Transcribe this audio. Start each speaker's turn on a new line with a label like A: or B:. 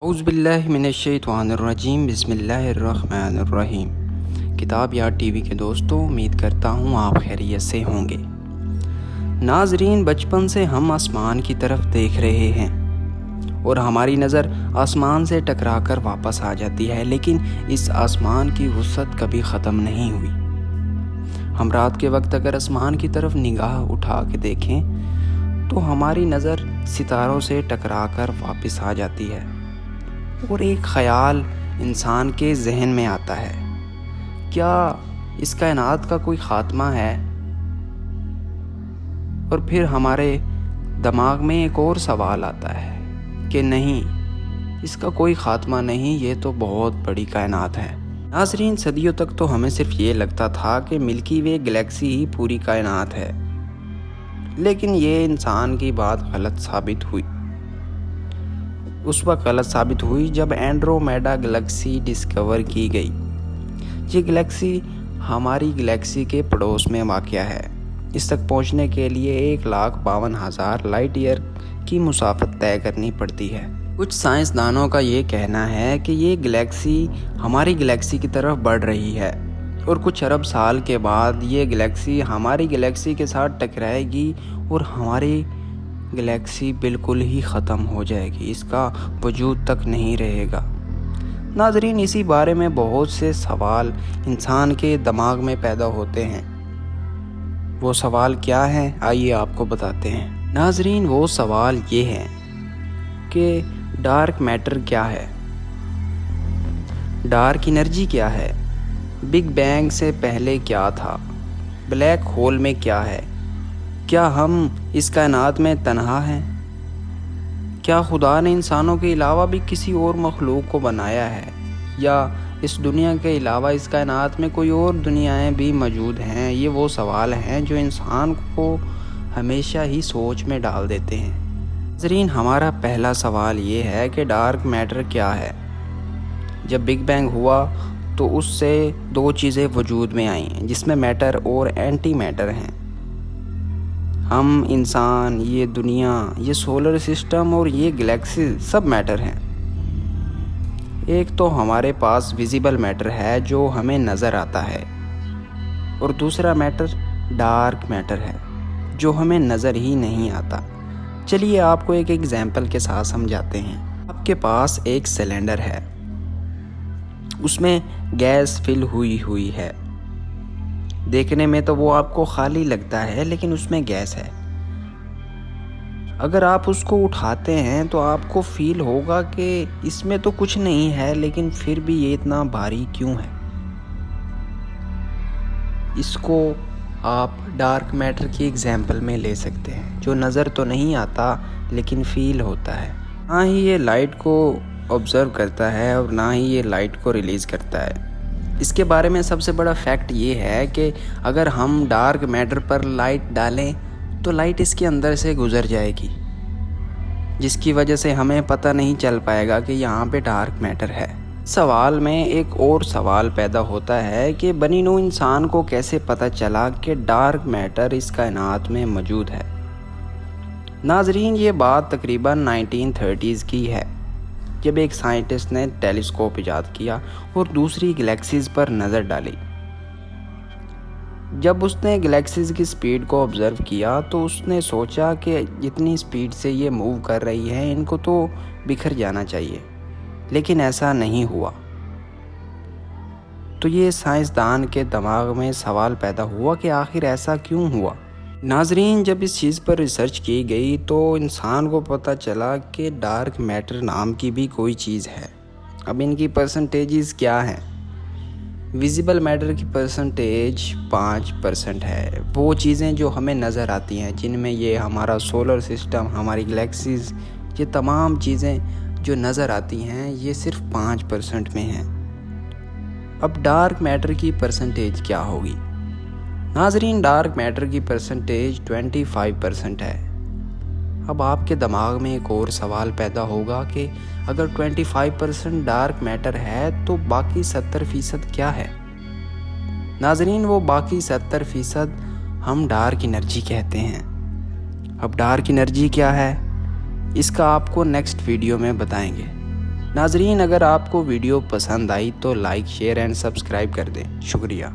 A: اعوذ باللہ من الشیطان الرجیم بسم اللہ الرحمن الرحیم۔ کتاب یاد ٹی وی کے دوستوں، امید کرتا ہوں آپ خیریت سے ہوں گے۔ ناظرین، بچپن سے ہم آسمان کی طرف دیکھ رہے ہیں اور ہماری نظر آسمان سے ٹکرا کر واپس آ جاتی ہے، لیکن اس آسمان کی وسعت کبھی ختم نہیں ہوئی۔ ہم رات کے وقت اگر آسمان کی طرف نگاہ اٹھا کے دیکھیں تو ہماری نظر ستاروں سے ٹکرا کر واپس آ جاتی ہے اور ایک خیال انسان کے ذہن میں آتا ہے، کیا اس کائنات کا کوئی خاتمہ ہے؟ اور پھر ہمارے دماغ میں ایک اور سوال آتا ہے کہ نہیں، اس کا کوئی خاتمہ نہیں، یہ تو بہت بڑی کائنات ہے۔ ناظرین، صدیوں تک تو ہمیں صرف یہ لگتا تھا کہ ملکی وے گلیکسی ہی پوری کائنات ہے، لیکن یہ انسان کی بات غلط ثابت ہوئی۔ اس وقت غلط ثابت ہوئی جب اینڈرومیڈا گلیکسی ڈسکور کی گئی۔ یہ گلیکسی ہماری گلیکسی کے پڑوس میں واقع ہے۔ اس تک پہنچنے کے لیے 1,52,000 لائٹ ایئر کی مسافت طے کرنی پڑتی ہے۔ کچھ سائنسدانوں کا یہ کہنا ہے کہ یہ گلیکسی ہماری گلیکسی کی طرف بڑھ رہی ہے اور کچھ ارب سال کے بعد یہ گلیکسی ہماری گلیکسی کے ساتھ ٹکرائے گی اور ہماری گلیکسی بالکل ہی ختم ہو جائے گی، اس کا وجود تک نہیں رہے گا۔ ناظرین، اسی بارے میں بہت سے سوال انسان کے دماغ میں پیدا ہوتے ہیں۔ وہ سوال کیا ہیں؟ آئیے آپ کو بتاتے ہیں۔ ناظرین، وہ سوال یہ ہے کہ ڈارک میٹر کیا ہے؟ ڈارک انرجی کیا ہے؟ بگ بینگ سے پہلے کیا تھا؟ بلیک ہول میں کیا ہے؟ کیا ہم اس کائنات میں تنہا ہیں؟ کیا خدا نے انسانوں کے علاوہ بھی کسی اور مخلوق کو بنایا ہے، یا اس دنیا کے علاوہ اس کائنات میں کوئی اور دنیایں بھی موجود ہیں؟ یہ وہ سوال ہیں جو انسان کو ہمیشہ ہی سوچ میں ڈال دیتے ہیں۔ ناظرین، ہمارا پہلا سوال یہ ہے کہ ڈارک میٹر کیا ہے؟ جب بگ بینگ ہوا تو اس سے دو چیزیں وجود میں آئیں، جس میں میٹر اور اینٹی میٹر ہیں۔ ہم، انسان، یہ دنیا، یہ سولر سسٹم اور یہ گلیکسی سب میٹر ہیں۔ ایک تو ہمارے پاس ویزیبل میٹر ہے جو ہمیں نظر آتا ہے، اور دوسرا میٹر ڈارک میٹر ہے جو ہمیں نظر ہی نہیں آتا۔ چلیے آپ کو ایک ایگزامپل کے ساتھ سمجھاتے ہیں۔ آپ کے پاس ایک سلنڈر ہے، اس میں گیس فل ہوئی ہے۔ دیکھنے میں تو وہ آپ کو خالی لگتا ہے، لیکن اس میں گیس ہے۔ اگر آپ اس کو اٹھاتے ہیں تو آپ کو فیل ہوگا کہ اس میں تو کچھ نہیں ہے، لیکن پھر بھی یہ اتنا بھاری کیوں ہے؟ اس کو آپ ڈارک میٹر کی ایگزامپل میں لے سکتے ہیں، جو نظر تو نہیں آتا لیکن فیل ہوتا ہے۔ نہ ہی یہ لائٹ کو آبزرو کرتا ہے اور نہ ہی یہ لائٹ کو ریلیز کرتا ہے۔ اس کے بارے میں سب سے بڑا فیکٹ یہ ہے کہ اگر ہم ڈارک میٹر پر لائٹ ڈالیں تو لائٹ اس کے اندر سے گزر جائے گی، جس کی وجہ سے ہمیں پتہ نہیں چل پائے گا کہ یہاں پہ ڈارک میٹر ہے۔ سوال میں ایک اور سوال پیدا ہوتا ہے کہ بنی نوع انسان کو کیسے پتہ چلا کہ ڈارک میٹر اس کائنات میں موجود ہے؟ ناظرین، یہ بات تقریباً 1930s کی ہے، جب ایک سائنٹسٹ نے ٹیلیسکوپ ایجاد کیا اور دوسری گلیکسیز پر نظر ڈالی۔ جب اس نے گلیکسیز کی سپیڈ کو آبزرو کیا تو اس نے سوچا کہ جتنی سپیڈ سے یہ موو کر رہی ہے ان کو تو بکھر جانا چاہیے، لیکن ایسا نہیں ہوا۔ تو یہ سائنسدان کے دماغ میں سوال پیدا ہوا کہ آخر ایسا کیوں ہوا؟ ناظرین، جب اس چیز پر ریسرچ کی گئی تو انسان کو پتہ چلا کہ ڈارک میٹر نام کی بھی کوئی چیز ہے۔ اب ان کی پرسنٹیجز کیا ہیں؟ ویزیبل میٹر کی پرسنٹیج 5% ہے۔ وہ چیزیں جو ہمیں نظر آتی ہیں، جن میں یہ ہمارا سولر سسٹم، ہماری گلیکسیز، یہ تمام چیزیں جو نظر آتی ہیں، یہ صرف 5% میں ہیں۔ اب ڈارک میٹر کی پرسنٹیج کیا ہوگی؟ ناظرین، ڈارک میٹر کی پرسنٹیج 25% ہے۔ اب آپ کے دماغ میں ایک اور سوال پیدا ہوگا کہ اگر 25% ڈارک میٹر ہے تو باقی 70% کیا ہے؟ ناظرین، وہ باقی 70% ہم ڈارک انرجی کہتے ہیں۔ اب ڈارک انرجی کیا ہے؟ اس کا آپ کو نیکسٹ ویڈیو میں بتائیں گے۔ ناظرین، اگر آپ کو ویڈیو پسند آئی تو لائک، شیئر اینڈ سبسکرائب کر دیں۔ شکریہ۔